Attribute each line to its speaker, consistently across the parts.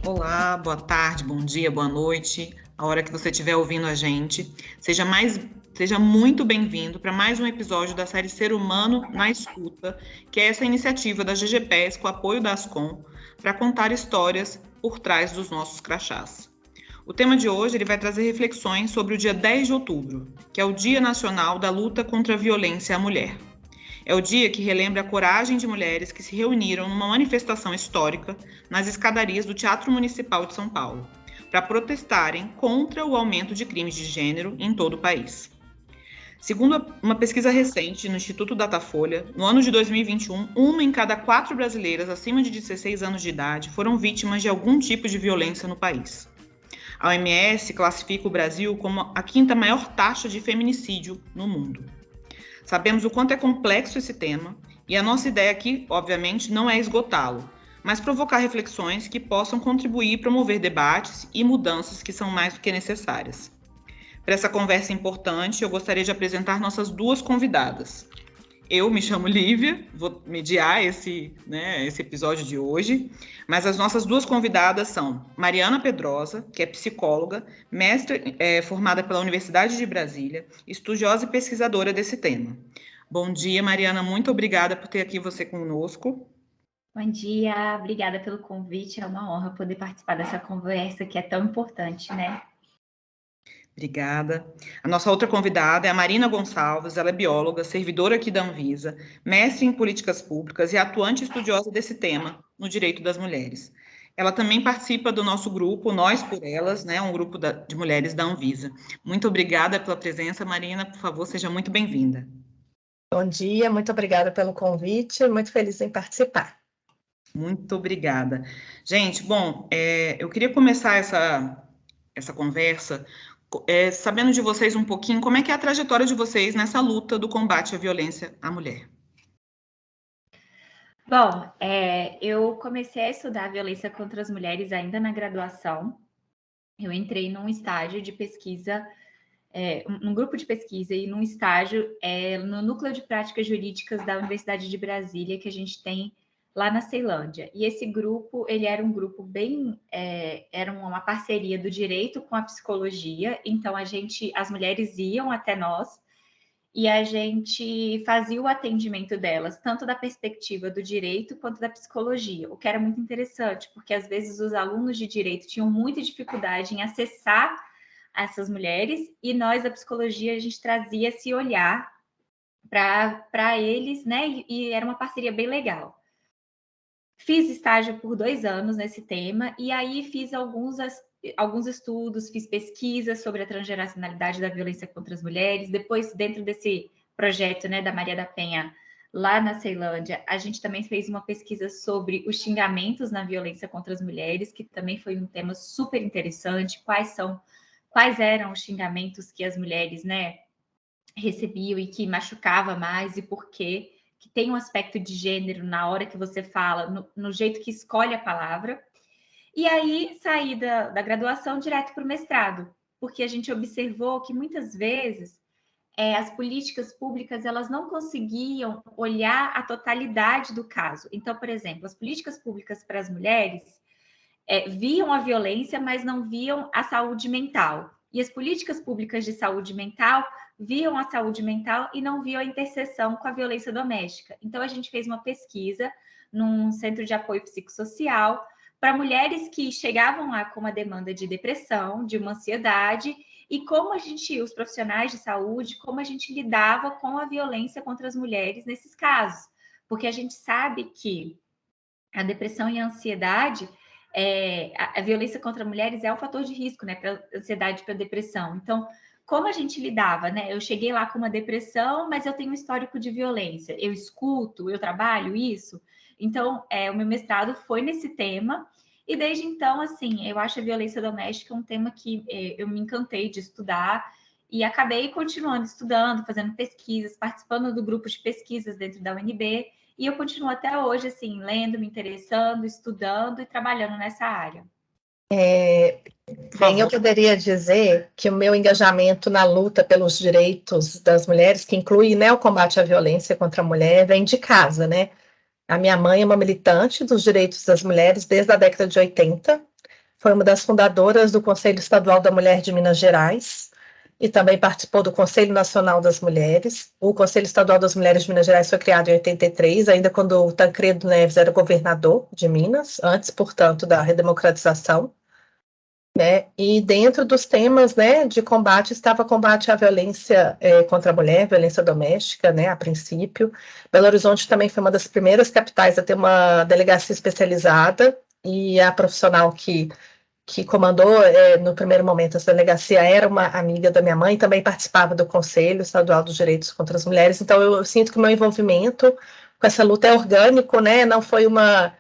Speaker 1: Olá, boa tarde, bom dia, boa noite, a hora que você estiver ouvindo a gente. Seja muito bem-vindo para mais um episódio da série Ser Humano na Escuta, que é essa iniciativa da GGPES com o apoio da Ascom para contar histórias por trás dos nossos crachás. O tema de hoje ele vai trazer reflexões sobre o dia 10 de outubro, que é o Dia Nacional da Luta contra a Violência à Mulher. É o dia que relembra a coragem de mulheres que se reuniram numa manifestação histórica nas escadarias do Teatro Municipal de São Paulo, para protestarem contra o aumento de crimes de gênero em todo o país. Segundo uma pesquisa recente no Instituto Datafolha, no ano de 2021, uma em cada 4 brasileiras acima de 16 anos de idade foram vítimas de algum tipo de violência no país. A OMS classifica o Brasil como a 5ª maior taxa de feminicídio no mundo. Sabemos o quanto é complexo esse tema e a nossa ideia aqui, obviamente, não é esgotá-lo, mas provocar reflexões que possam contribuir e promover debates e mudanças que são mais do que necessárias. Para essa conversa importante, eu gostaria de apresentar nossas 2 convidadas. Eu me chamo Lívia, vou mediar esse episódio de hoje, mas as nossas 2 convidadas são Mariana Pedrosa, que é psicóloga, mestre formada pela Universidade de Brasília, estudiosa e pesquisadora desse tema. Bom dia, Mariana, muito obrigada por ter aqui você conosco.
Speaker 2: Bom dia, obrigada pelo convite, é uma honra poder participar dessa conversa que é tão importante, né?
Speaker 1: Obrigada. A nossa outra convidada é a Marina Gonçalves, ela é bióloga, servidora aqui da Anvisa, mestre em políticas públicas e atuante estudiosa desse tema no direito das mulheres. Ela também participa do nosso grupo Nós por Elas, um grupo de mulheres da Anvisa. Muito obrigada pela presença, Marina, por favor, seja muito bem-vinda.
Speaker 3: Bom dia, muito obrigada pelo convite, muito feliz em participar.
Speaker 1: Muito obrigada. Gente, bom, eu queria começar essa conversa sabendo de vocês um pouquinho como é que é a trajetória de vocês nessa luta do combate à violência à mulher.
Speaker 2: Bom, eu comecei a estudar violência contra as mulheres ainda na graduação. Eu entrei num estágio de pesquisa, num grupo de pesquisa e num estágio no Núcleo de Práticas Jurídicas da Universidade de Brasília, que a gente tem lá na Ceilândia. E esse grupo, ele era um grupo era uma parceria do direito com a psicologia. Então, as mulheres iam até nós e a gente fazia o atendimento delas, tanto da perspectiva do direito quanto da psicologia, o que era muito interessante, porque às vezes os alunos de direito tinham muita dificuldade em acessar essas mulheres, e nós da psicologia, a gente trazia esse olhar para eles, né? E era uma parceria bem legal. Fiz estágio por 2 anos nesse tema, e aí fiz alguns estudos, fiz pesquisas sobre a transgeracionalidade da violência contra as mulheres. Depois, dentro desse projeto, né, da Maria da Penha, lá na Ceilândia, a gente também fez uma pesquisa sobre os xingamentos na violência contra as mulheres, que também foi um tema super interessante. Quais eram os xingamentos que as mulheres, né, recebiam e que machucava mais, e por quê? Que tem um aspecto de gênero na hora que você fala, no jeito que escolhe a palavra. E aí, saí da graduação direto para o mestrado, porque a gente observou que muitas vezes as políticas públicas elas não conseguiam olhar a totalidade do caso. Então, por exemplo, as políticas públicas para as mulheres viam a violência, mas não viam a saúde mental. E as políticas públicas de saúde mental viam a saúde mental e não viam a interseção com a violência doméstica. Então, a gente fez uma pesquisa num centro de apoio psicossocial para mulheres que chegavam lá com uma demanda de depressão, de uma ansiedade, e como os profissionais de saúde, como a gente lidava com a violência contra as mulheres nesses casos. Porque a gente sabe que a depressão e a ansiedade, a violência contra mulheres é o fator de risco, né, para ansiedade e para depressão. Então, como a gente lidava, né? Eu cheguei lá com uma depressão, mas eu tenho um histórico de violência. Eu escuto, eu trabalho isso. Então, o meu mestrado foi nesse tema. E desde então, assim, eu acho a violência doméstica um tema que eu me encantei de estudar e acabei continuando estudando, fazendo pesquisas, participando do grupo de pesquisas dentro da UNB. E eu continuo até hoje, assim, lendo, me interessando, estudando e trabalhando nessa área.
Speaker 3: Bem, eu poderia dizer que o meu engajamento na luta pelos direitos das mulheres, que inclui, né, o combate à violência contra a mulher, vem de casa, né? A minha mãe é uma militante dos direitos das mulheres desde a década de 80. foi uma das fundadoras do Conselho Estadual da Mulher de Minas Gerais e também participou do Conselho Nacional das Mulheres. O Conselho Estadual das Mulheres de Minas Gerais foi criado em 83, ainda quando o Tancredo Neves era governador de Minas, antes, portanto, da redemocratização. Né? E dentro dos temas, né, de combate estava combate à violência contra a mulher, violência doméstica, né, a princípio. Belo Horizonte também foi uma das primeiras capitais a ter uma delegacia especializada, e a profissional que comandou no primeiro momento essa delegacia era uma amiga da minha mãe, também participava do Conselho Estadual dos Direitos contra as Mulheres. Então eu sinto que o meu envolvimento com essa luta é orgânico, né, não foi uma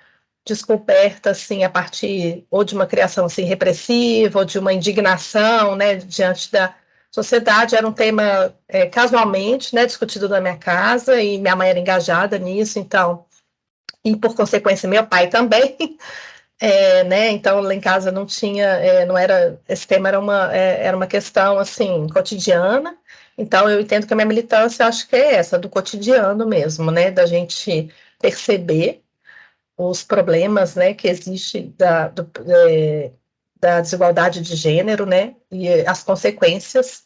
Speaker 3: descoberta, assim, a partir ou de uma criação, assim, repressiva, ou de uma indignação, né, diante da sociedade. Era um tema, casualmente, né, discutido na minha casa, e minha mãe era engajada nisso, então, e por consequência, meu pai também, né, então, lá em casa não tinha, não era, esse tema era uma questão, assim, cotidiana. Então, eu entendo que a minha militância, acho que é essa, do cotidiano mesmo, né, da gente perceber os problemas, né, que existem da desigualdade de gênero, né, e as consequências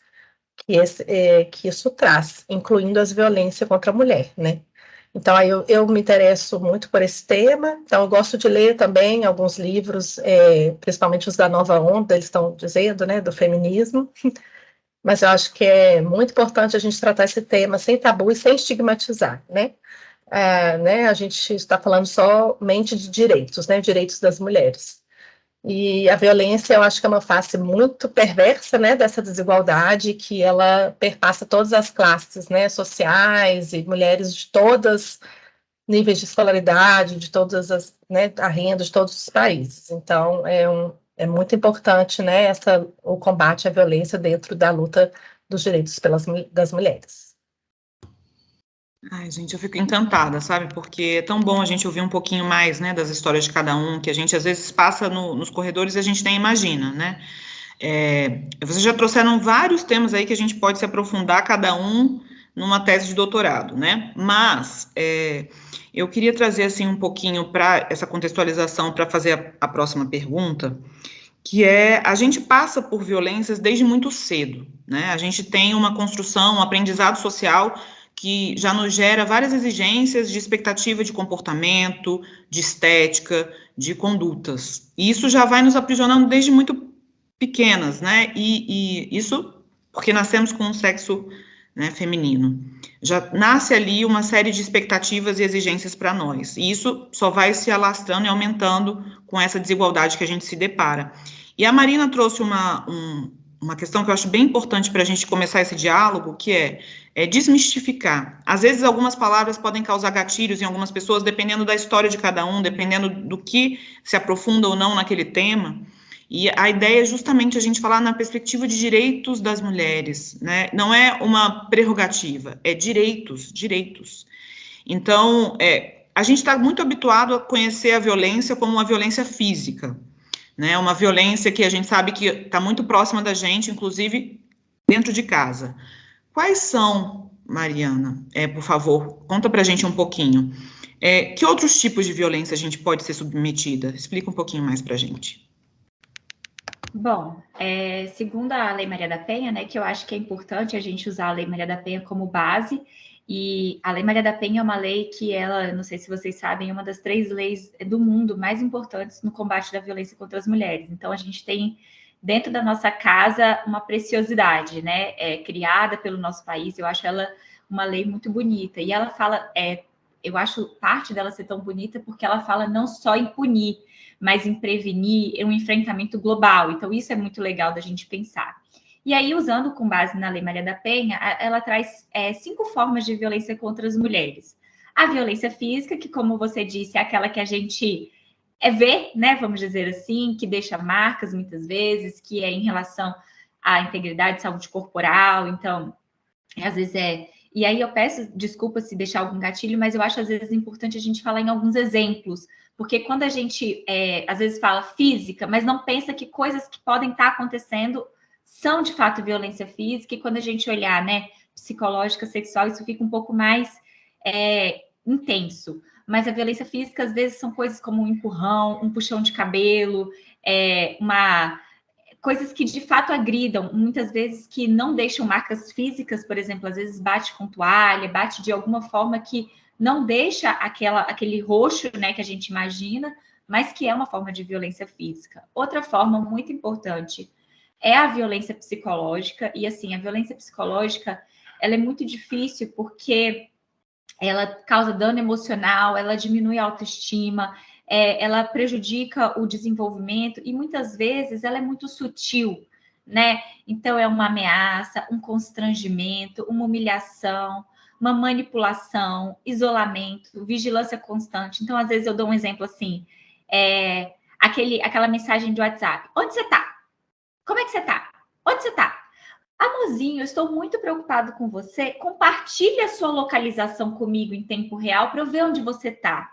Speaker 3: que isso traz, incluindo as violências contra a mulher, né. Então, aí eu me interesso muito por esse tema. Então, eu gosto de ler também alguns livros, principalmente os da nova onda, eles estão dizendo, né, do feminismo, mas eu acho que é muito importante a gente tratar esse tema sem tabu e sem estigmatizar, né. Né, a gente está falando somente de direitos, né, direitos das mulheres. E a violência, eu acho que é uma face muito perversa, né, dessa desigualdade, que ela perpassa todas as classes, né, sociais, e mulheres de todos níveis de escolaridade, de todas as, né, a renda de todos os países. Então, é muito importante, né, o combate à violência dentro da luta dos direitos das mulheres.
Speaker 1: Ai, gente, eu fico encantada, sabe? Porque é tão bom a gente ouvir um pouquinho mais, né, das histórias de cada um, que a gente às vezes passa nos corredores e a gente nem imagina, né? Vocês já trouxeram vários temas aí que a gente pode se aprofundar, cada um numa tese de doutorado, né? Mas eu queria trazer assim um pouquinho para essa contextualização para fazer a próxima pergunta, que a gente passa por violências desde muito cedo, né? A gente tem uma construção, um aprendizado social que já nos gera várias exigências de expectativa de comportamento, de estética, de condutas. E isso já vai nos aprisionando desde muito pequenas, né? E isso porque nascemos com um sexo, né, feminino. Já nasce ali uma série de expectativas e exigências para nós. E isso só vai se alastrando e aumentando com essa desigualdade que a gente se depara. E a Marina trouxe uma questão que eu acho bem importante para a gente começar esse diálogo, que é desmistificar. Às vezes, algumas palavras podem causar gatilhos em algumas pessoas, dependendo da história de cada um, dependendo do que se aprofunda ou não naquele tema. E a ideia é justamente a gente falar na perspectiva de direitos das mulheres, né? Não é uma prerrogativa, é direitos, direitos. Então, a gente está muito habituado a conhecer a violência como uma violência física, né? Uma violência que a gente sabe que está muito próxima da gente, inclusive dentro de casa. Quais são, Mariana, por favor, conta para a gente um pouquinho, que outros tipos de violência a gente pode ser submetida? Explica um pouquinho mais para a gente.
Speaker 2: Bom, segundo a Lei Maria da Penha, né, que eu acho que é importante a gente usar a Lei Maria da Penha como base, e a Lei Maria da Penha é uma lei que ela, não sei se vocês sabem, é uma das 3 leis do mundo mais importantes no combate da violência contra as mulheres. Então, a gente tem dentro da nossa casa uma preciosidade, né, criada pelo nosso país. Eu acho ela uma lei muito bonita, e ela fala, eu acho parte dela ser tão bonita porque ela fala não só em punir, mas em prevenir um enfrentamento global. Então, isso é muito legal da gente pensar. E aí, usando com base na Lei Maria da Penha, ela traz 5 formas de violência contra as mulheres. A violência física, que, como você disse, é aquela que a gente vê, né, vamos dizer assim, que deixa marcas muitas vezes, que é em relação à integridade, saúde corporal. Então, às vezes E aí eu peço desculpa se deixar algum gatilho, mas eu acho às vezes importante a gente falar em alguns exemplos, porque quando a gente às vezes fala física, mas não pensa que coisas que podem estar acontecendo são de fato violência física, e quando a gente olhar, né, psicológica, sexual, isso fica um pouco mais intenso. Mas a violência física, às vezes, são coisas como um empurrão, um puxão de cabelo, coisas que de fato agridam, muitas vezes que não deixam marcas físicas, por exemplo, às vezes bate com toalha, bate de alguma forma que não deixa aquele roxo, né, que a gente imagina, mas que é uma forma de violência física. Outra forma muito importante é a violência psicológica, e assim, a violência psicológica, ela é muito difícil porque ela causa dano emocional, ela diminui a autoestima, ela prejudica o desenvolvimento e muitas vezes ela é muito sutil, né? Então é uma ameaça, um constrangimento, uma humilhação, uma manipulação, isolamento, vigilância constante. Então, às vezes eu dou um exemplo assim, aquela mensagem de WhatsApp: onde você tá? Como é que você tá? Onde você tá? Amorzinho, eu estou muito preocupado com você. Compartilhe a sua localização comigo em tempo real para eu ver onde você está.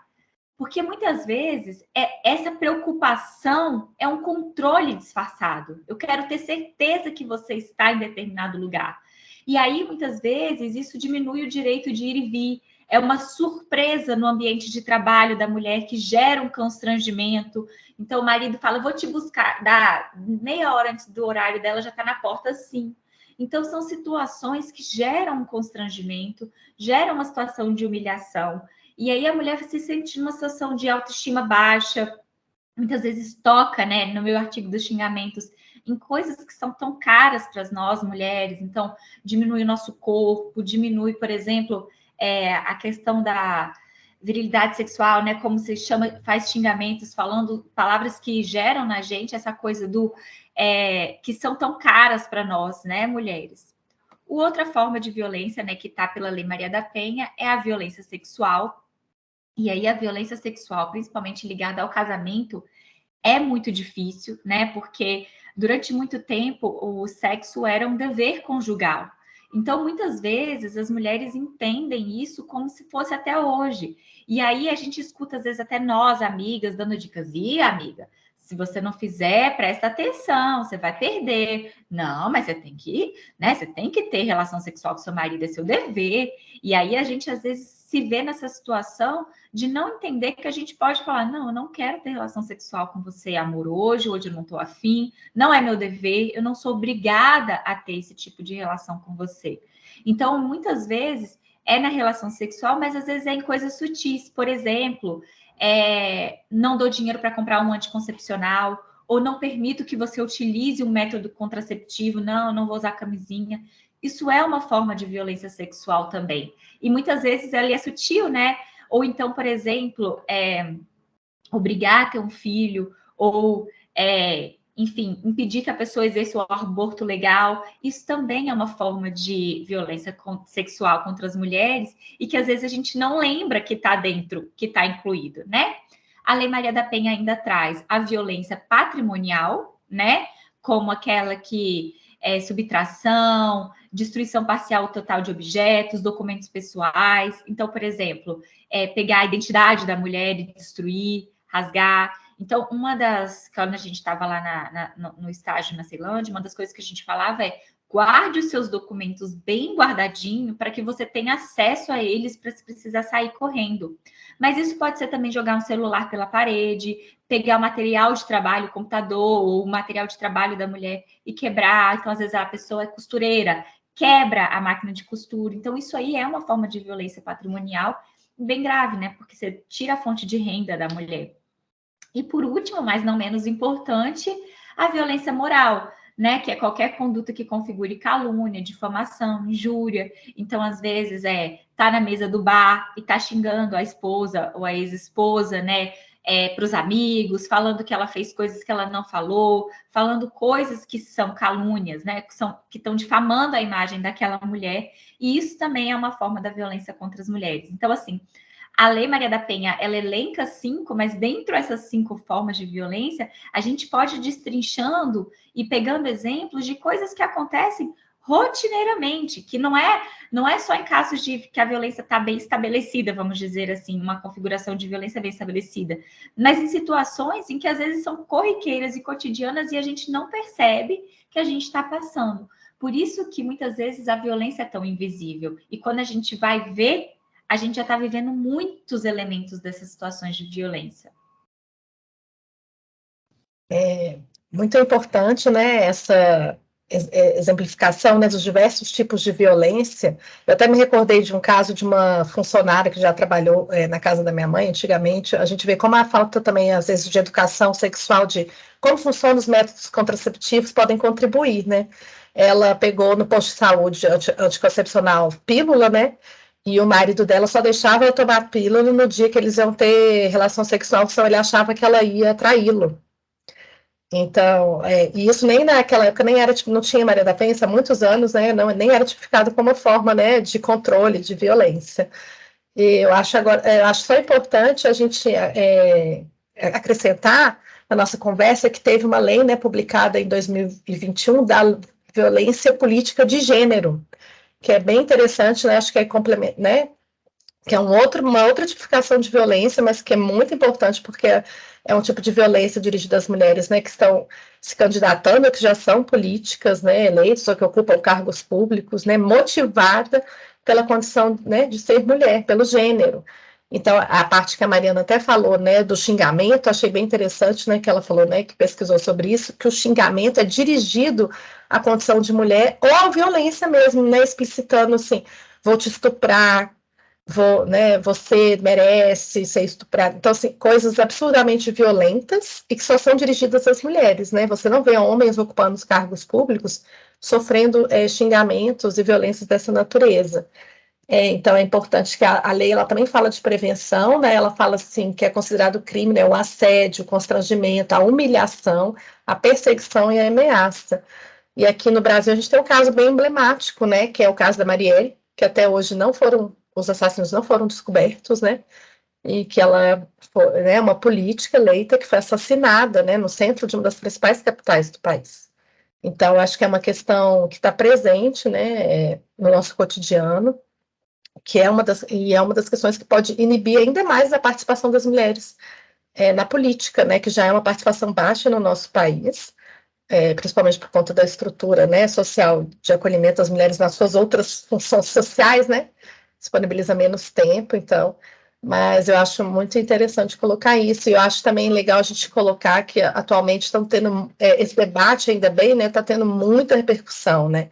Speaker 2: Porque muitas vezes essa preocupação é um controle disfarçado. Eu quero ter certeza que você está em determinado lugar. E aí, muitas vezes, isso diminui o direito de ir e vir. É uma surpresa no ambiente de trabalho da mulher que gera um constrangimento. Então, o marido fala: vou te buscar. Dá meia hora antes do horário dela, já está na porta, sim. Então, são situações que geram um constrangimento, geram uma situação de humilhação. E aí a mulher se sente numa situação de autoestima baixa, muitas vezes toca, né, no meu artigo dos xingamentos, em coisas que são tão caras para nós mulheres. Então, diminui o nosso corpo, diminui, por exemplo, a questão da virilidade sexual, né, como se chama, faz xingamentos, falando palavras que geram na gente essa coisa que são tão caras para nós, né, mulheres. Outra forma de violência, né, que está pela Lei Maria da Penha, é a violência sexual. E aí a violência sexual, principalmente ligada ao casamento, é muito difícil, né? Porque durante muito tempo o sexo era um dever conjugal. Então, muitas vezes, as mulheres entendem isso como se fosse até hoje. E aí a gente escuta, às vezes, até nós, amigas, dando dicas. E, amiga, se você não fizer, presta atenção, você vai perder. Não, mas você tem que, né? Você tem que ter relação sexual com seu marido, é seu dever. E aí a gente, às vezes, se vê nessa situação de não entender que a gente pode falar: não, eu não quero ter relação sexual com você, amor, hoje eu não estou afim, não é meu dever, eu não sou obrigada a ter esse tipo de relação com você. Então, muitas vezes é na relação sexual, mas às vezes é em coisas sutis. Por exemplo, não dou dinheiro para comprar um anticoncepcional, ou não permito que você utilize um método contraceptivo, não vou usar camisinha. Isso é uma forma de violência sexual também. E muitas vezes ela é sutil, né? Ou então, por exemplo, obrigar a ter um filho, ou, enfim, impedir que a pessoa exerça o aborto legal. Isso também é uma forma de violência sexual contra as mulheres e que às vezes a gente não lembra que está dentro, que está incluído, né? A Lei Maria da Penha ainda traz a violência patrimonial, né? Como aquela que subtração, destruição parcial ou total de objetos, documentos pessoais. Então, por exemplo, pegar a identidade da mulher e destruir, rasgar. Então, quando a gente estava lá no estágio na Ceilândia, uma das coisas que a gente falava é: guarde os seus documentos bem guardadinho para que você tenha acesso a eles para se precisar sair correndo. Mas isso pode ser também jogar um celular pela parede, pegar o material de trabalho, o computador, ou o material de trabalho da mulher e quebrar. Então, às vezes, a pessoa é costureira, quebra a máquina de costura. Então, isso aí é uma forma de violência patrimonial bem grave, né? Porque você tira a fonte de renda da mulher. E por último, mas não menos importante, a violência moral, né? Que é qualquer conduta que configure calúnia, difamação, injúria. Então, às vezes, tá na mesa do bar e tá xingando a esposa ou a ex-esposa, né? Para os amigos, falando que ela fez coisas que ela não falou, falando coisas que são calúnias, né? Que estão difamando a imagem daquela mulher. E isso também é uma forma da violência contra as mulheres. Então, assim, a Lei Maria da Penha, ela elenca 5, mas dentro dessas 5 formas de violência, a gente pode ir destrinchando e pegando exemplos de coisas que acontecem rotineiramente, que não é só em casos de que a violência está bem estabelecida, vamos dizer assim, uma configuração de violência bem estabelecida, mas em situações em que às vezes são corriqueiras e cotidianas e a gente não percebe que a gente está passando. Por isso que muitas vezes a violência é tão invisível. E quando a gente vai ver a gente já está vivendo muitos elementos dessas situações de violência.
Speaker 3: É muito importante, né, essa exemplificação, né, dos diversos tipos de violência. Eu até me recordei de um caso de uma funcionária que já trabalhou na casa da minha mãe antigamente. A gente vê como a falta também, às vezes, de educação sexual, de como funcionam os métodos contraceptivos, podem contribuir, né? Ela pegou no posto de saúde anticoncepcional pílula, né? E o marido dela só deixava ela tomar pílula no dia que eles iam ter relação sexual, senão ele achava que ela ia traí-lo. Então, e isso nem naquela época nem era, não tinha Maria da Penha, há muitos anos, né, não, nem era tipificado como forma, né, de controle, de violência. E eu acho só importante a gente acrescentar na nossa conversa que teve uma lei, né, publicada em 2021 da violência política de gênero, que é bem interessante, né, acho que é complemento, né, que é uma outra tipificação de violência, mas que é muito importante porque é um tipo de violência dirigida às mulheres, né, que estão se candidatando, que já são políticas, né, eleitas ou que ocupam cargos públicos, né, motivada pela condição, né, de ser mulher, pelo gênero. Então, a parte que a Mariana até falou, né, do xingamento, achei bem interessante, né, que ela falou, né, que pesquisou sobre isso, que o xingamento é dirigido à condição de mulher ou à violência mesmo, né, explicitando assim, vou te estuprar, né, você merece ser estuprado. Então, assim, coisas absurdamente violentas e que só são dirigidas às mulheres, né? Você não vê homens ocupando os cargos públicos sofrendo xingamentos e violências dessa natureza. Então, é importante que a lei ela também fala de prevenção, né? Ela fala assim que é considerado crime, né, o assédio, o constrangimento, a humilhação, a perseguição e a ameaça. E aqui no Brasil a gente tem um caso bem emblemático, né? Que é o caso da Marielle, que até hoje os assassinos não foram descobertos, né? E que ela foi, né, uma política eleita que foi assassinada, né, no centro de uma das principais capitais do país. Então, acho que é uma questão que está presente, né, no nosso cotidiano, que é uma das questões que pode inibir ainda mais a participação das mulheres na política, né, que já é uma participação baixa no nosso país, principalmente por conta da estrutura, né, social de acolhimento das mulheres nas suas outras funções sociais, né, disponibiliza menos tempo, então, mas eu acho muito interessante colocar isso, e eu acho também legal a gente colocar que atualmente estão tendo, esse debate ainda bem, né, está tendo muita repercussão, né.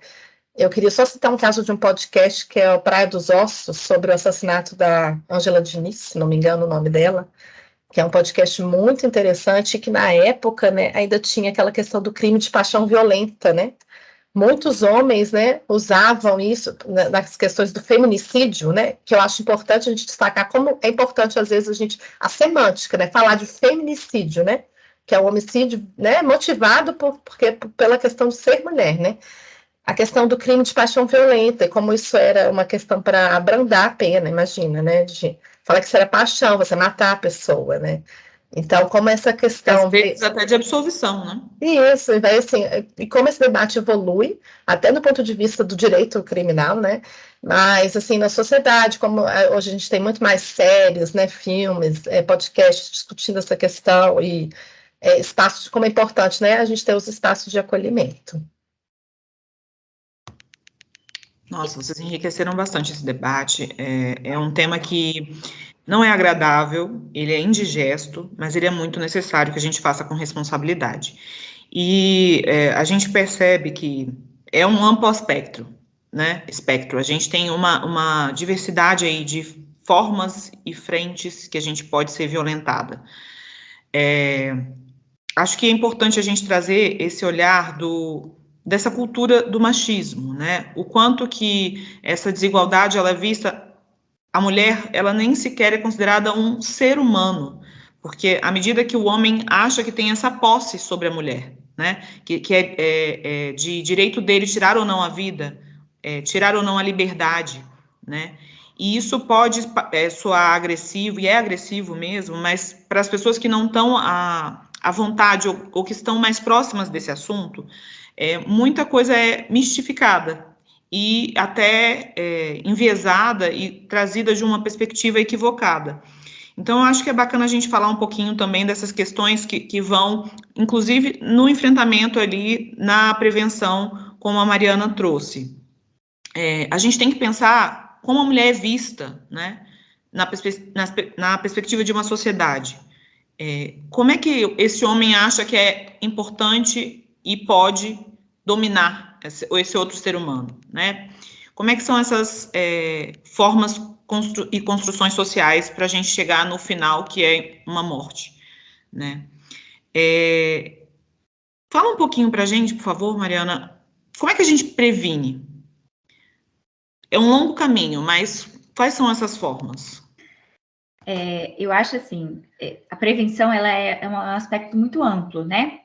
Speaker 3: Eu queria só citar um caso de um podcast que é o Praia dos Ossos, sobre o assassinato da Ângela Diniz, se não me engano o nome dela, que é um podcast muito interessante, que na época, né, ainda tinha aquela questão do crime de paixão violenta, né? Muitos homens, né, usavam isso nas questões do feminicídio, né, que eu acho importante a gente destacar como é importante, às vezes, a semântica, né, falar de feminicídio, né, que é o homicídio, né, motivado pela questão de ser mulher, né, a questão do crime de paixão violenta, e como isso era uma questão para abrandar a pena, imagina, né, de falar que isso era paixão, você matar a pessoa, né, então, como essa questão...
Speaker 1: Às vezes até de absolvição, né?
Speaker 3: Isso, e daí, assim, e como esse debate evolui, até do ponto de vista do direito criminal, né, mas, assim, na sociedade, como hoje a gente tem muito mais séries, né, filmes, podcasts discutindo essa questão, e espaços, como é importante, né, a gente ter os espaços de acolhimento.
Speaker 1: Nossa, vocês enriqueceram bastante esse debate. É um tema que não é agradável, ele é indigesto, mas ele é muito necessário que a gente faça com responsabilidade. E a gente percebe que é um amplo espectro, né? A gente tem uma diversidade aí de formas e frentes que a gente pode ser violentada. Acho que é importante a gente trazer esse olhar dessa cultura do machismo, né? O quanto que essa desigualdade ela é vista, a mulher ela nem sequer é considerada um ser humano, porque à medida que o homem acha que tem essa posse sobre a mulher, né? Que é de direito dele tirar ou não a vida, tirar ou não a liberdade, né? E isso pode soar agressivo, e é agressivo mesmo, mas para as pessoas que não estão à vontade ou que estão mais próximas desse assunto, muita coisa é mistificada e até enviesada e trazida de uma perspectiva equivocada. Então, eu acho que é bacana a gente falar um pouquinho também dessas questões que vão, inclusive, no enfrentamento ali, na prevenção, como a Mariana trouxe. A gente tem que pensar como a mulher é vista, né, na perspectiva de uma sociedade. Como é que esse homem acha que é importante e pode dominar esse outro ser humano, né? Como é que são essas formas e construções sociais para a gente chegar no final, que é uma morte, né? Fala um pouquinho para a gente, por favor, Mariana, como é que a gente previne? É um longo caminho, mas quais são essas formas?
Speaker 2: Eu acho assim, a prevenção ela é um aspecto muito amplo, né?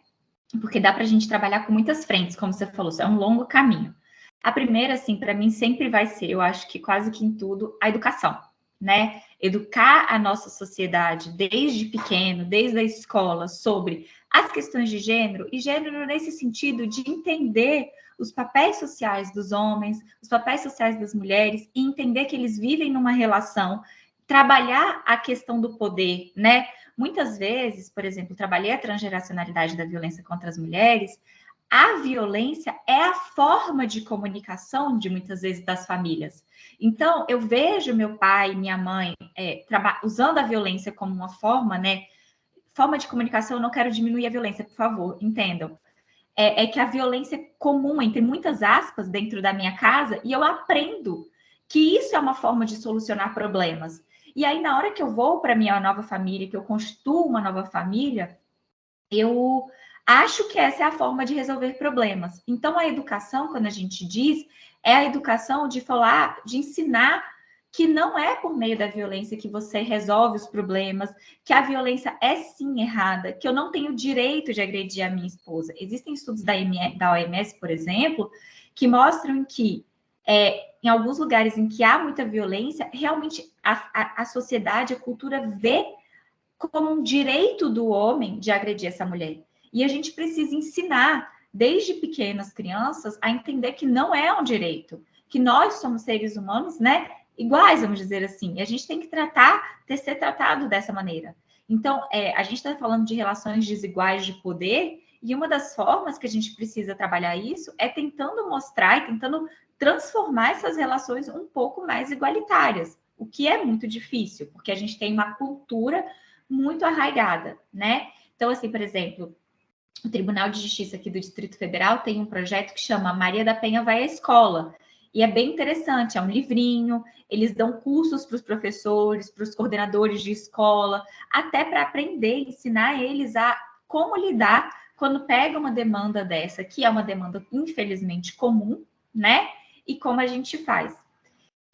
Speaker 2: Porque dá para a gente trabalhar com muitas frentes, como você falou, é um longo caminho. A primeira, assim, para mim sempre vai ser, eu acho que quase que em tudo, a educação, né? Educar a nossa sociedade desde pequeno, desde a escola, sobre as questões de gênero, e gênero nesse sentido de entender os papéis sociais dos homens, os papéis sociais das mulheres, e entender que eles vivem numa relação, trabalhar a questão do poder, né? Muitas vezes, por exemplo, trabalhei a transgeracionalidade da violência contra as mulheres, a violência é a forma de comunicação de muitas vezes das famílias. Então, eu vejo meu pai e minha mãe usando a violência como uma forma, né? Forma de comunicação, eu não quero diminuir a violência, por favor, entendam. É que a violência é comum, entre muitas aspas, dentro da minha casa, e eu aprendo que isso é uma forma de solucionar problemas. E aí, na hora que eu vou para minha nova família, que eu construo uma nova família, eu acho que essa é a forma de resolver problemas. Então, a educação, quando a gente diz, é a educação de falar, de ensinar que não é por meio da violência que você resolve os problemas, que a violência é sim errada, que eu não tenho direito de agredir a minha esposa. Existem estudos da OMS, por exemplo, que mostram que em alguns lugares em que há muita violência, realmente a sociedade, a cultura vê como um direito do homem de agredir essa mulher. E a gente precisa ensinar, desde pequenas crianças, a entender que não é um direito, que nós somos seres humanos, né, iguais, vamos dizer assim, e a gente tem que ser tratado dessa maneira. Então, a gente está falando de relações desiguais de poder, e uma das formas que a gente precisa trabalhar isso é tentando mostrar e tentando transformar essas relações um pouco mais igualitárias, o que é muito difícil, porque a gente tem uma cultura muito arraigada, né? Então, assim, por exemplo, o Tribunal de Justiça aqui do Distrito Federal tem um projeto que chama Maria da Penha Vai à Escola, e é bem interessante, é um livrinho, eles dão cursos para os professores, para os coordenadores de escola, até para aprender, ensinar eles a como lidar quando pega uma demanda dessa, que é uma demanda, infelizmente, comum, né? E como a gente faz.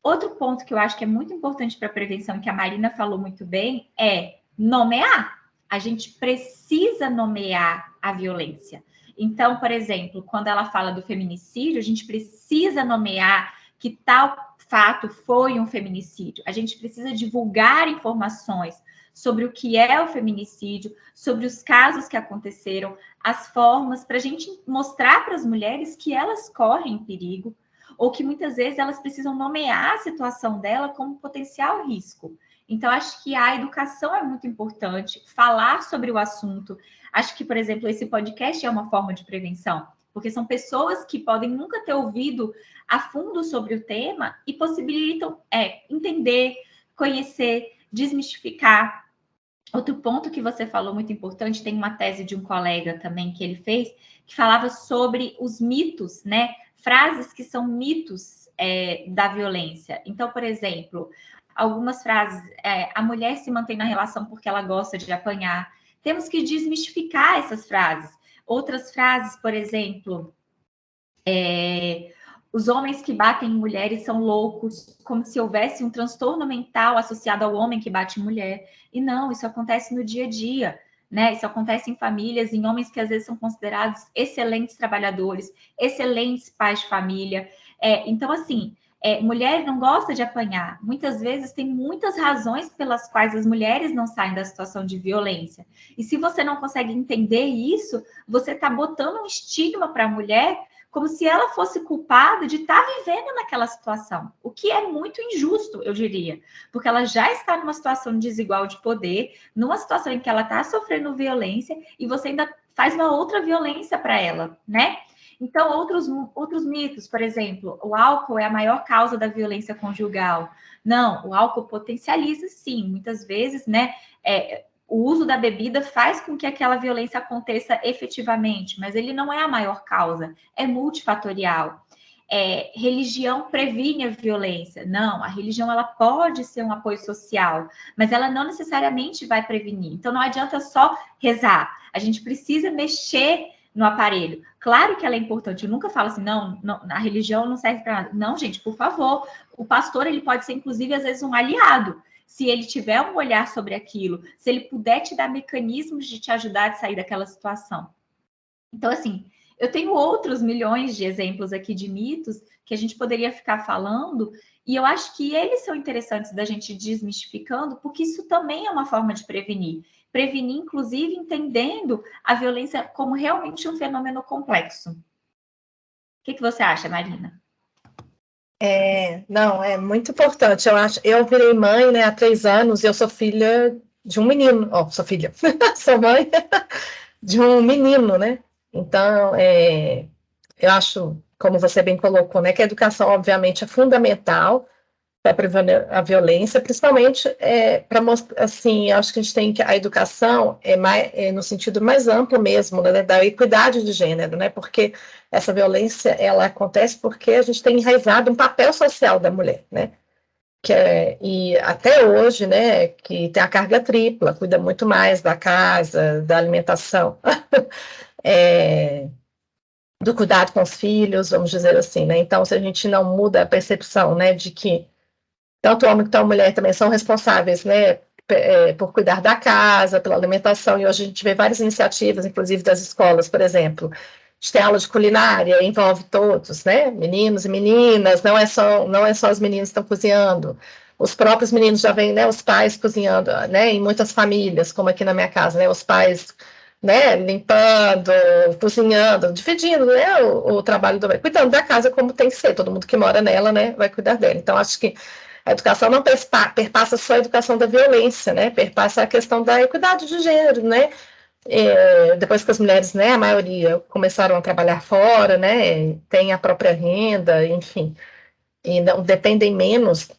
Speaker 2: Outro ponto que eu acho que é muito importante para a prevenção, que a Marina falou muito bem, é nomear. A gente precisa nomear a violência. Então, por exemplo, quando ela fala do feminicídio, a gente precisa nomear que tal fato foi um feminicídio. A gente precisa divulgar informações sobre o que é o feminicídio, sobre os casos que aconteceram, as formas, para a gente mostrar para as mulheres que elas correm perigo, ou que muitas vezes elas precisam nomear a situação dela como potencial risco. Então, acho que a educação é muito importante, falar sobre o assunto. Acho que, por exemplo, esse podcast é uma forma de prevenção, porque são pessoas que podem nunca ter ouvido a fundo sobre o tema e possibilitam entender, conhecer, desmistificar. Outro ponto que você falou muito importante, tem uma tese de um colega também que ele fez, que falava sobre os mitos, né? Frases que são mitos da violência. Então, por exemplo, algumas frases, a mulher se mantém na relação porque ela gosta de apanhar. Temos que desmistificar essas frases. Outras frases, por exemplo, os homens que batem em mulheres são loucos, como se houvesse um transtorno mental associado ao homem que bate em mulher. E não, isso acontece no dia a dia, né? Isso acontece em famílias, em homens que às vezes são considerados excelentes trabalhadores, excelentes pais de família. Então, assim, mulher não gosta de apanhar. Muitas vezes tem muitas razões pelas quais as mulheres não saem da situação de violência. E se você não consegue entender isso, você está botando um estigma para a mulher como se ela fosse culpada de estar vivendo naquela situação, o que é muito injusto, eu diria, porque ela já está numa situação desigual de poder, numa situação em que ela está sofrendo violência e você ainda faz uma outra violência para ela, né? Então, outros mitos, por exemplo, o álcool é a maior causa da violência conjugal. Não, o álcool potencializa, sim, muitas vezes, né? O uso da bebida faz com que aquela violência aconteça efetivamente, mas ele não é a maior causa, é multifatorial. Religião previne a violência. Não, a religião ela pode ser um apoio social, mas ela não necessariamente vai prevenir. Então não adianta só rezar. A gente precisa mexer no aparelho. Claro que ela é importante. Eu nunca falo assim, não, a religião não serve para nada. Não, gente, por favor. O pastor ele pode ser inclusive às vezes um aliado. Se ele tiver um olhar sobre aquilo, se ele puder te dar mecanismos de te ajudar a sair daquela situação. Então, assim, eu tenho outros milhões de exemplos aqui de mitos que a gente poderia ficar falando, e eu acho que eles são interessantes da gente desmistificando, porque isso também é uma forma de prevenir. Prevenir, inclusive, entendendo a violência como realmente um fenômeno complexo. O que você acha, Marina?
Speaker 3: Não, é muito importante. Eu virei mãe, né, há 3 anos, e eu sou filha de um menino. Sou filha, sou mãe de um menino, né? Então, eu acho, como você bem colocou, né, que a educação, obviamente, é fundamental para prevenir a violência, principalmente para mostrar, assim, acho que a gente tem que a educação no sentido mais amplo mesmo, né, da equidade de gênero, né, porque essa violência, ela acontece porque a gente tem enraizado um papel social da mulher, né, e até hoje, né, que tem a carga tripla, cuida muito mais da casa, da alimentação, do cuidado com os filhos, vamos dizer assim, né, então se a gente não muda a percepção, né, de que tanto o homem quanto a mulher também são responsáveis, né, por cuidar da casa, pela alimentação, e hoje a gente vê várias iniciativas, inclusive das escolas, por exemplo, a gente tem aula de culinária, envolve todos, né, meninos e meninas, não é só os meninos que estão cozinhando, os próprios meninos já vêm, né, os pais cozinhando, né, em muitas famílias, como aqui na minha casa, né, os pais, né, limpando, cozinhando, dividindo, né, o trabalho, cuidando da casa como tem que ser, todo mundo que mora nela, né, vai cuidar dela, então acho que a educação não perpassa só a educação da violência, né? Perpassa a questão da equidade de gênero, né? Depois que as mulheres, né, a maioria, começaram a trabalhar fora, né? Tem a própria renda, enfim, e não dependem menos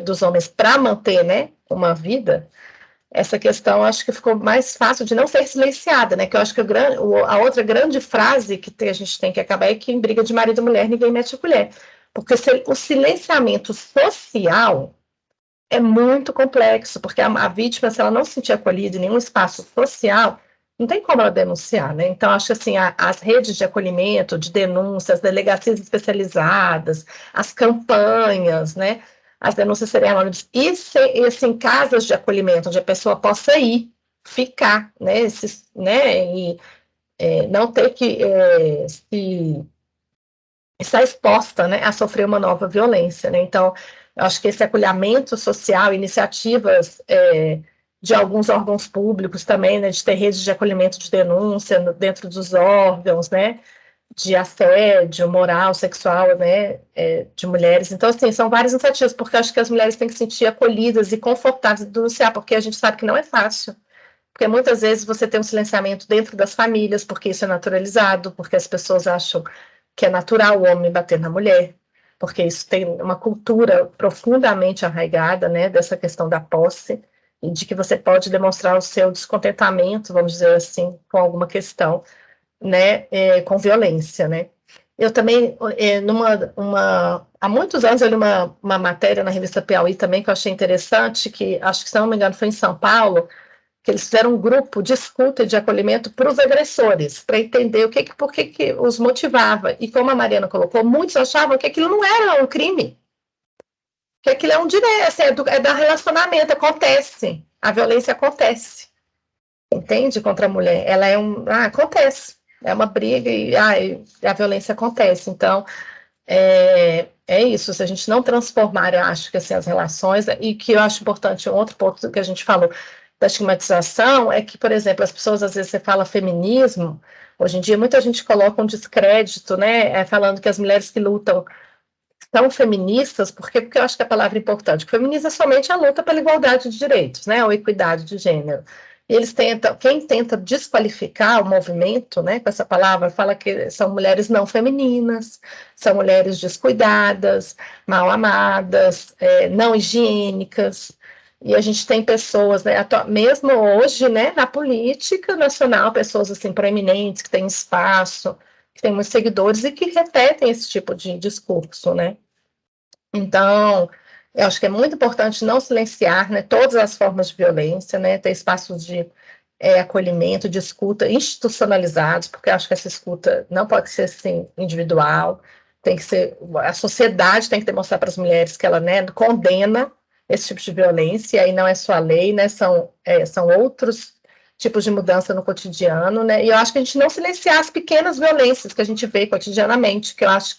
Speaker 3: dos homens para manter, né, uma vida. Essa questão acho que ficou mais fácil de não ser silenciada, né? Que eu acho que a outra grande frase que a gente tem que acabar é que em briga de marido e mulher ninguém mete a colher. Porque o silenciamento social é muito complexo, porque a vítima, se ela não se sentir acolhida em nenhum espaço social, não tem como ela denunciar, né? Então, acho que assim, as redes de acolhimento, de denúncias, as delegacias especializadas, as campanhas, né? As denúncias serem anônimas, e assim, casas de acolhimento, onde a pessoa possa ir, ficar, né? E não ter que estar exposta, né, a sofrer uma nova violência, né? Então, eu acho que esse acolhimento social, iniciativas de alguns órgãos públicos também, né, de ter redes de acolhimento de denúncia dentro dos órgãos, né, de assédio moral, sexual, né, de mulheres. Então, assim, são várias iniciativas, porque eu acho que as mulheres têm que se sentir acolhidas e confortáveis de denunciar, porque a gente sabe que não é fácil. Porque muitas vezes você tem um silenciamento dentro das famílias, porque isso é naturalizado, porque as pessoas acham que é natural o homem bater na mulher, porque isso tem uma cultura profundamente arraigada, né, dessa questão da posse, e de que você pode demonstrar o seu descontentamento, vamos dizer assim, com alguma questão, né, com violência, né. Eu também, há muitos anos, eu li uma matéria na revista Piauí também, que eu achei interessante, que acho que, se não me engano, foi em São Paulo, que eles fizeram um grupo de escuta e de acolhimento para os agressores, para entender por que os motivava. E como a Mariana colocou, muitos achavam que aquilo não era um crime, que aquilo é um direito, assim, é da relacionamento, acontece, a violência acontece, entende? Contra a mulher, ela acontece, é uma briga e a violência acontece. Então, é isso, se a gente não transformar, eu acho que assim, as relações, e que eu acho importante, um outro ponto que a gente falou, da estigmatização, é que, por exemplo, as pessoas, às vezes, você fala feminismo, hoje em dia muita gente coloca um descrédito, né, falando que as mulheres que lutam são feministas, porque eu acho que a palavra é importante, feminista é somente a luta pela igualdade de direitos, né, ou equidade de gênero, eles tentam, quem tenta desqualificar o movimento, né, com essa palavra, fala que são mulheres não femininas, são mulheres descuidadas, mal amadas, não higiênicas. E a gente tem pessoas, né, mesmo hoje, né, na política nacional, pessoas assim proeminentes que têm espaço, que têm muitos seguidores e que repetem esse tipo de discurso, né? Então, eu acho que é muito importante não silenciar, né, todas as formas de violência, né, ter espaços de acolhimento, de escuta institucionalizados, porque eu acho que essa escuta não pode ser assim individual, tem que ser, a sociedade tem que demonstrar para as mulheres que ela, né, condena esse tipo de violência, e aí não é só a lei, né, são outros tipos de mudança no cotidiano, né, e eu acho que a gente não silenciar as pequenas violências que a gente vê cotidianamente, que eu acho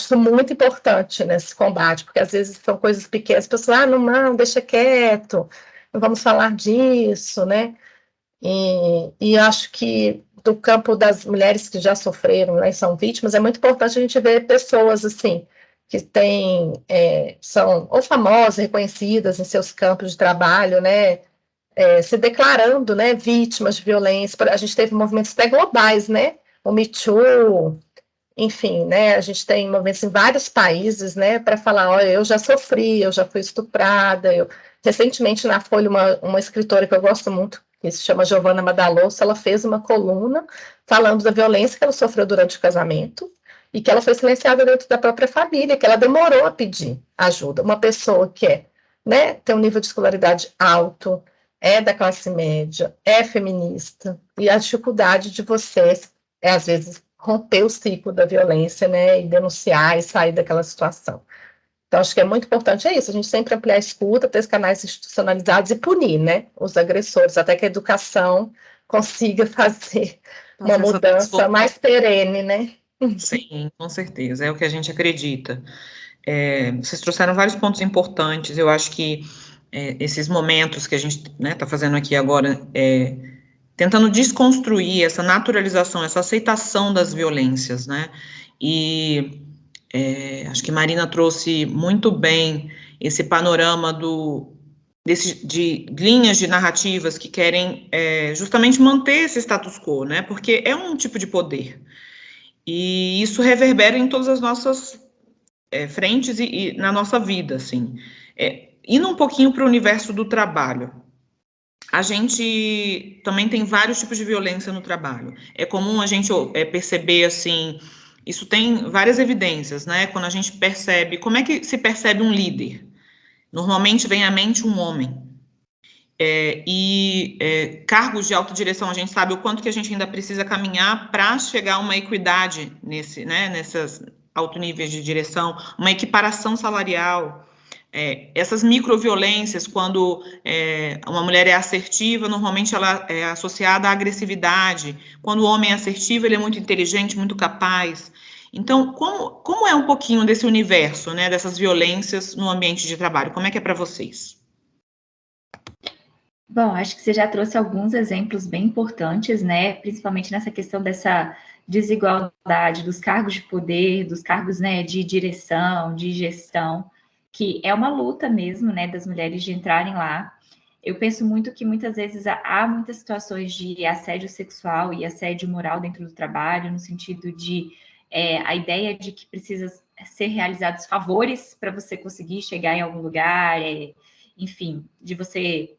Speaker 3: isso muito importante nesse combate, porque às vezes são coisas pequenas, as pessoas, não, deixa quieto, não vamos falar disso, né? E acho que do campo das mulheres que já sofreram, né, são vítimas, é muito importante a gente ver pessoas assim, que são ou famosas, reconhecidas em seus campos de trabalho, né? Se declarando, né, vítimas de violência. A gente teve movimentos até globais, né? O Me Too, enfim, né, a gente tem movimentos em vários países, né, para falar, olha, eu já sofri, eu já fui estuprada, recentemente na Folha, uma escritora que eu gosto muito, que se chama Giovanna Madalosso, ela fez uma coluna falando da violência que ela sofreu durante o casamento e que ela foi silenciada dentro da própria família, que ela demorou a pedir ajuda. Uma pessoa que né, tem um nível de escolaridade alto, é da classe média, é feminista, e a dificuldade de você, às vezes, romper o ciclo da violência, né, e denunciar e sair daquela situação. Então, acho que é muito importante isso, a gente sempre ampliar a escuta, ter os canais institucionalizados e punir, né, os agressores, até que a educação consiga fazer uma mudança mais perene, né?
Speaker 1: Sim, com certeza, é o que a gente acredita. Vocês trouxeram vários pontos importantes, eu acho que esses momentos que a gente está fazendo aqui agora, tentando desconstruir essa naturalização, essa aceitação das violências, né? E acho que Marina trouxe muito bem esse panorama de linhas de narrativas que querem justamente manter esse status quo, né? Porque é um tipo de poder. E isso reverbera em todas as nossas frentes e na nossa vida, assim. Indo um pouquinho para o universo do trabalho. A gente também tem vários tipos de violência no trabalho. É comum a gente perceber, assim, isso tem várias evidências, né? Quando a gente percebe, como é que se percebe um líder? Normalmente vem à mente um homem. Cargos de autodireção, a gente sabe o quanto que a gente ainda precisa caminhar para chegar a uma equidade nessas altos níveis de direção, uma equiparação salarial. Essas microviolências, quando uma mulher é assertiva, normalmente ela é associada à agressividade. Quando o homem é assertivo, ele é muito inteligente, muito capaz. Então, como é um pouquinho desse universo, né, dessas violências no ambiente de trabalho? Como é que é para vocês?
Speaker 2: Bom, acho que você já trouxe alguns exemplos bem importantes, né? Principalmente nessa questão dessa desigualdade dos cargos de poder, dos cargos, né, de direção, de gestão, que é uma luta mesmo, né, das mulheres de entrarem lá. Eu penso muito que muitas vezes há muitas situações de assédio sexual e assédio moral dentro do trabalho, no sentido de a ideia de que precisa ser realizados favores para você conseguir chegar em algum lugar, enfim, de você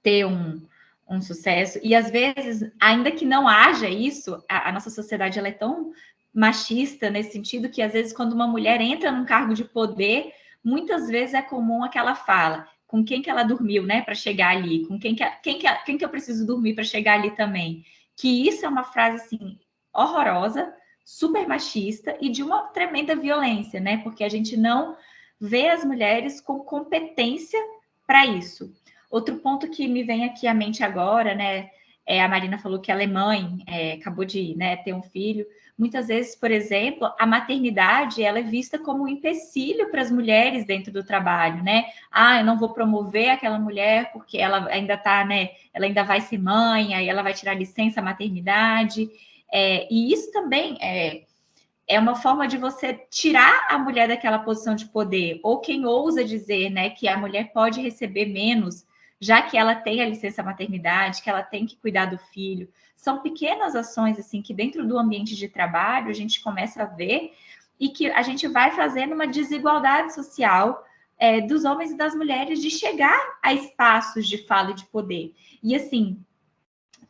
Speaker 2: ter um sucesso. E às vezes, ainda que não haja isso, a nossa sociedade ela é tão machista nesse sentido que às vezes quando uma mulher entra num cargo de poder, muitas vezes é comum aquela fala, com quem que ela dormiu, né, para chegar ali, com quem que eu preciso dormir para chegar ali também. Que isso é uma frase assim horrorosa, super machista e de uma tremenda violência, né? Porque a gente não vê as mulheres com competência para isso. Outro ponto que me vem aqui à mente agora, né? A Marina falou que ela é mãe, acabou de, né, ter um filho. Muitas vezes, por exemplo, a maternidade ela é vista como um empecilho para as mulheres dentro do trabalho, né? Eu não vou promover aquela mulher porque ela ainda está, né? Ela ainda vai ser mãe, aí ela vai tirar licença maternidade. E isso também é uma forma de você tirar a mulher daquela posição de poder, ou quem ousa dizer, né, que a mulher pode receber menos já que ela tem a licença maternidade, que ela tem que cuidar do filho. São pequenas ações assim que dentro do ambiente de trabalho a gente começa a ver e que a gente vai fazendo uma desigualdade social dos homens e das mulheres de chegar a espaços de fala e de poder. E assim,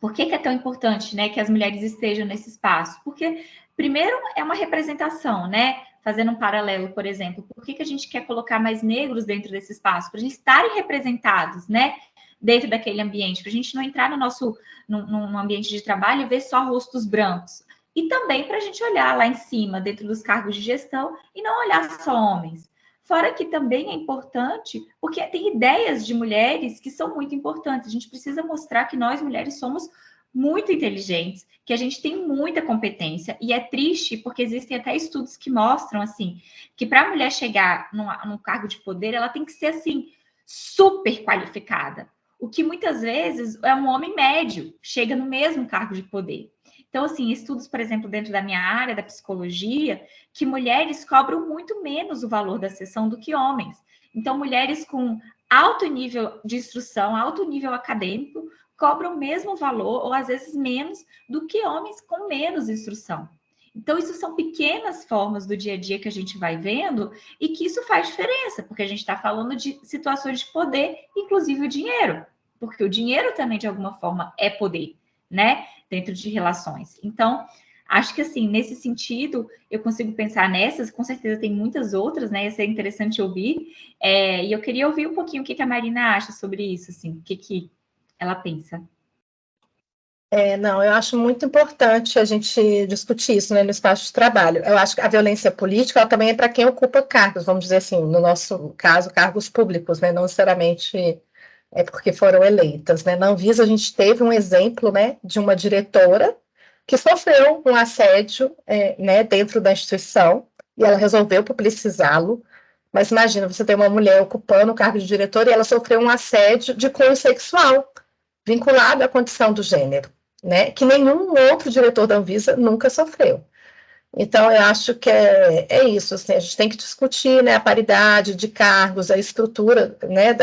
Speaker 2: por que é tão importante, né, que as mulheres estejam nesse espaço? Porque, primeiro, é uma representação, né? Fazendo um paralelo, por exemplo, por que a gente quer colocar mais negros dentro desse espaço? Para a gente estarem representados, né? Dentro daquele ambiente, para a gente não entrar num ambiente de trabalho e ver só rostos brancos. E também para a gente olhar lá em cima, dentro dos cargos de gestão, e não olhar só homens. Fora que também é importante, porque tem ideias de mulheres que são muito importantes. A gente precisa mostrar que nós, mulheres, somos muito inteligentes, que a gente tem muita competência, e é triste porque existem até estudos que mostram, assim, que para a mulher chegar num cargo de poder, ela tem que ser, assim, super qualificada. O que muitas vezes é um homem médio, chega no mesmo cargo de poder. Então, assim, estudos, por exemplo, dentro da minha área, da psicologia, que mulheres cobram muito menos o valor da sessão do que homens. Então, mulheres com alto nível de instrução, alto nível acadêmico, cobram o mesmo valor, ou às vezes menos, do que homens com menos instrução. Então, isso são pequenas formas do dia a dia que a gente vai vendo e que isso faz diferença, porque a gente está falando de situações de poder, inclusive o dinheiro, porque o dinheiro também, de alguma forma, é poder, né? Dentro de relações. Então, acho que, assim, nesse sentido, eu consigo pensar nessas, com certeza tem muitas outras, né? Ia ser interessante ouvir. E eu queria ouvir um pouquinho o que a Marina acha sobre isso, assim, o que ela pensa.
Speaker 3: Não, eu acho muito importante a gente discutir isso, né, no espaço de trabalho. Eu acho que a violência política ela também é para quem ocupa cargos, vamos dizer assim, no nosso caso, cargos públicos, né, não necessariamente é porque foram eleitas, né. Na Anvisa, a gente teve um exemplo, né, de uma diretora que sofreu um assédio, né, dentro da instituição, e ela resolveu publicizá-lo. Mas imagina, você tem uma mulher ocupando o cargo de diretora e ela sofreu um assédio de cunho sexual, vinculado à condição do gênero, né, que nenhum outro diretor da Anvisa nunca sofreu. Então, eu acho que é isso, assim, a gente tem que discutir, né, a paridade de cargos, a estrutura, né,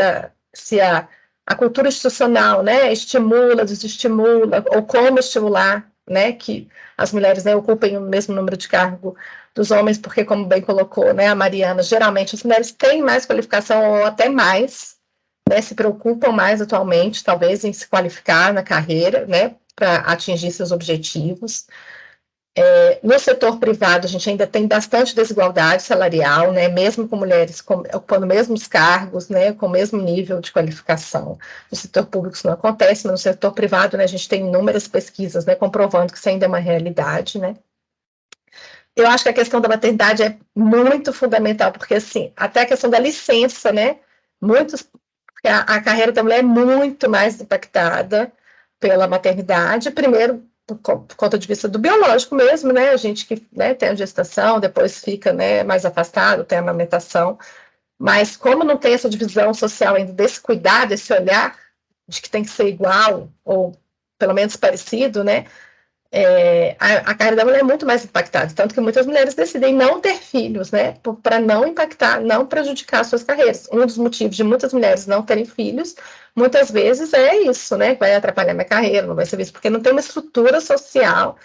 Speaker 3: se a cultura institucional, né, estimula, desestimula, ou como estimular, né, que as mulheres, né, ocupem o mesmo número de cargo dos homens, porque, como bem colocou, né, a Mariana, geralmente as mulheres têm mais qualificação ou até mais, né, se preocupam mais atualmente, talvez, em se qualificar na carreira, né, para atingir seus objetivos. No setor privado, a gente ainda tem bastante desigualdade salarial, né, mesmo com mulheres ocupando mesmos cargos, né, com o mesmo nível de qualificação. No setor público isso não acontece, mas no setor privado, né, a gente tem inúmeras pesquisas, né, comprovando que isso ainda é uma realidade, né. Eu acho que a questão da maternidade é muito fundamental, porque, assim, até a questão da licença, né, porque a carreira da mulher é muito mais impactada pela maternidade, primeiro, por conta de vista do biológico mesmo, né, a gente que, né, tem a gestação, depois fica, né, mais afastado, tem a amamentação, mas como não tem essa divisão social ainda desse cuidado, esse olhar de que tem que ser igual, ou pelo menos parecido, né, a carreira da mulher é muito mais impactada, tanto que muitas mulheres decidem não ter filhos, né, para não impactar, não prejudicar suas carreiras. Um dos motivos de muitas mulheres não terem filhos, muitas vezes é isso, né, vai atrapalhar minha carreira, não vai ser visto, porque não tem uma estrutura social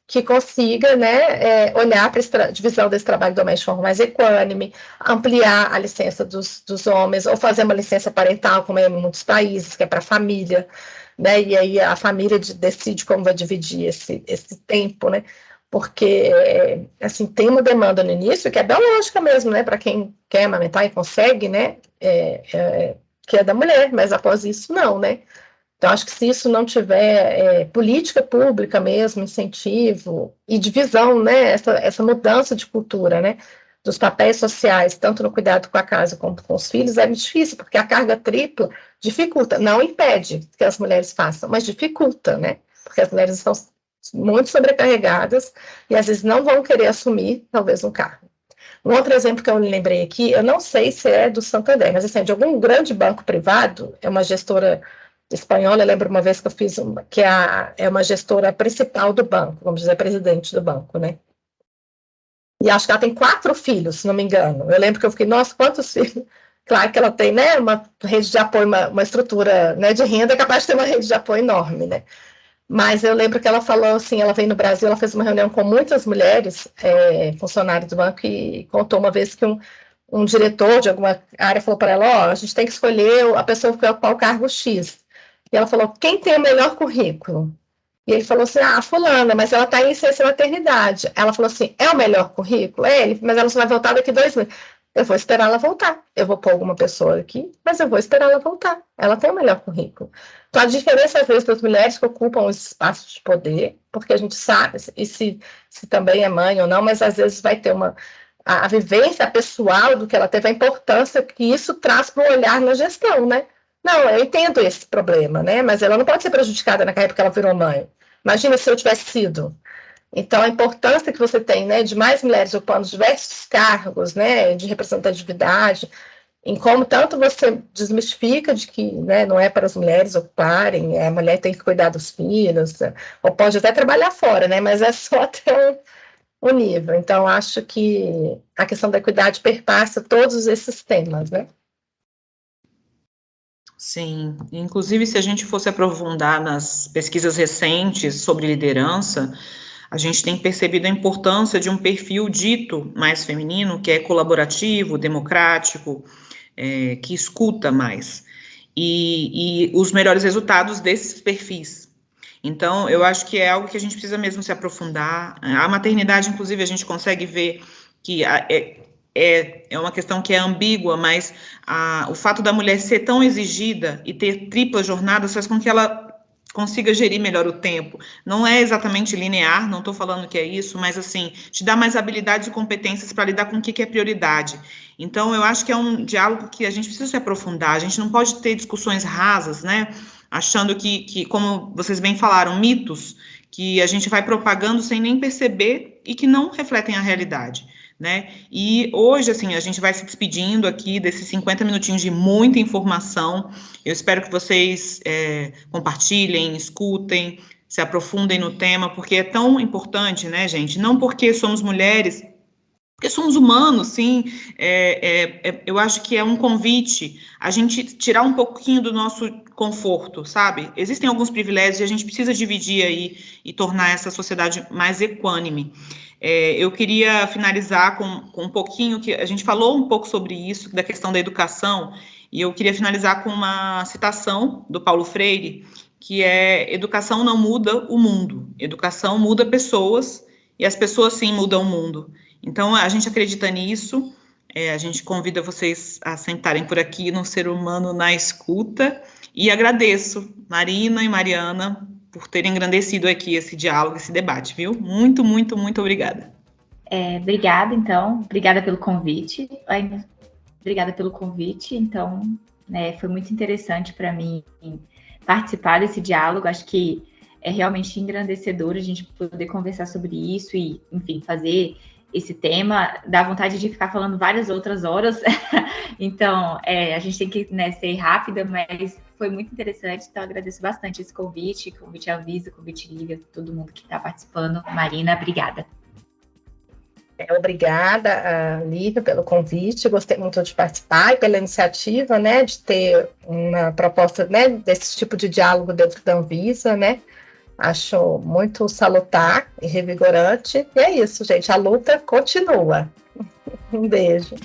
Speaker 3: que consiga, né, olhar para a divisão desse trabalho doméstico de forma mais equânime, ampliar a licença dos homens, ou fazer uma licença parental, como é em muitos países, que é para a família, né, e aí a família decide como vai dividir esse tempo, né, porque, assim, tem uma demanda no início que é biológica mesmo, né, para quem quer amamentar e consegue, né, que é da mulher, mas após isso não, né. Então, acho que se isso não tiver política pública mesmo, incentivo e divisão, né, essa mudança de cultura, né, dos papéis sociais, tanto no cuidado com a casa como com os filhos, é difícil, porque a carga tripla dificulta, não impede que as mulheres façam, mas dificulta, né, porque as mulheres estão muito sobrecarregadas e às vezes não vão querer assumir, talvez, um cargo. Um outro exemplo que eu me lembrei aqui, eu não sei se é do Santander, mas assim, de algum grande banco privado, é uma gestora espanhola, eu lembro uma vez que eu fiz que é uma gestora principal do banco, vamos dizer, presidente do banco, né? E acho que ela tem 4 filhos, se não me engano. Eu lembro que eu fiquei, nossa, quantos filhos? Claro que ela tem, né, uma rede de apoio, uma estrutura, né, de renda, é capaz de ter uma rede de apoio enorme, né? Mas eu lembro que ela falou assim, ela veio no Brasil, ela fez uma reunião com muitas mulheres, funcionários do banco, e contou uma vez que um diretor de alguma área falou para ela, ó, a gente tem que escolher a pessoa que vai ocupar o cargo X. E ela falou, quem tem o melhor currículo? E ele falou assim, fulana, mas ela está em licença maternidade. Ela falou assim, é o melhor currículo? É ele, mas ela só vai voltar daqui 2 meses. Eu vou esperar ela voltar. Eu vou pôr alguma pessoa aqui, mas eu vou esperar ela voltar. Ela tem o melhor currículo. Então, a diferença, às vezes, das mulheres que ocupam os espaços de poder, porque a gente sabe, e se também é mãe ou não, mas às vezes vai ter a vivência pessoal do que ela teve, a importância que isso traz para o olhar na gestão, né? Não, eu entendo esse problema, né? Mas ela não pode ser prejudicada na época que ela virou mãe. Imagina se eu tivesse sido. Então, a importância que você tem, né, de mais mulheres ocupando diversos cargos, né, de representatividade, em como tanto você desmistifica de que, né, não é para as mulheres ocuparem, a mulher tem que cuidar dos filhos, ou pode até trabalhar fora, né, mas é só até o nível. Então, acho que a questão da equidade perpassa todos esses temas, né?
Speaker 1: Sim, inclusive se a gente fosse aprofundar nas pesquisas recentes sobre liderança, a gente tem percebido a importância de um perfil dito mais feminino, que é colaborativo, democrático, que escuta mais, e os melhores resultados desses perfis. Então, eu acho que é algo que a gente precisa mesmo se aprofundar. A maternidade, inclusive, a gente consegue ver que é uma questão que é ambígua, mas o fato da mulher ser tão exigida e ter triplas jornadas faz com que ela consiga gerir melhor o tempo. Não é exatamente linear, não estou falando que é isso, mas assim, te dá mais habilidades e competências para lidar com o que é prioridade. Então, eu acho que é um diálogo que a gente precisa se aprofundar, a gente não pode ter discussões rasas, né? Achando que, como vocês bem falaram, mitos que a gente vai propagando sem nem perceber e que não refletem a realidade. Né? E hoje, assim, a gente vai se despedindo aqui desses 50 minutinhos de muita informação. Eu espero que vocês compartilhem, escutem, se aprofundem no tema, porque é tão importante, né, gente? Não porque somos mulheres, porque somos humanos, sim. Eu acho que é um convite a gente tirar um pouquinho do nosso conforto, sabe? Existem alguns privilégios e a gente precisa dividir aí e tornar essa sociedade mais equânime. Eu queria finalizar com um pouquinho, que a gente falou um pouco sobre isso, da questão da educação, e eu queria finalizar com uma citação do Paulo Freire, que é: educação não muda o mundo, educação muda pessoas, e as pessoas sim mudam o mundo. Então, a gente acredita nisso, a gente convida vocês a sentarem por aqui no Ser Humano na Escuta, e agradeço, Marina e Mariana, por terem engrandecido aqui esse diálogo, esse debate, viu? Muito, muito, muito obrigada.
Speaker 2: Obrigada, então. Obrigada pelo convite. Obrigada pelo convite. Então, foi muito interessante para mim participar desse diálogo. Acho que é realmente engrandecedor a gente poder conversar sobre isso e, enfim, fazer esse tema. Dá vontade de ficar falando várias outras horas. Então, a gente tem que ser rápida, mas foi muito interessante. Então, agradeço bastante esse convite Avisa, convite Lívia, todo mundo que está participando. Marina, obrigada.
Speaker 3: Obrigada, Lívia, pelo convite. Gostei muito de participar e pela iniciativa, né, de ter uma proposta, né, desse tipo de diálogo dentro da Anvisa, né. Acho muito salutar e revigorante. E é isso, gente. A luta continua. Um beijo.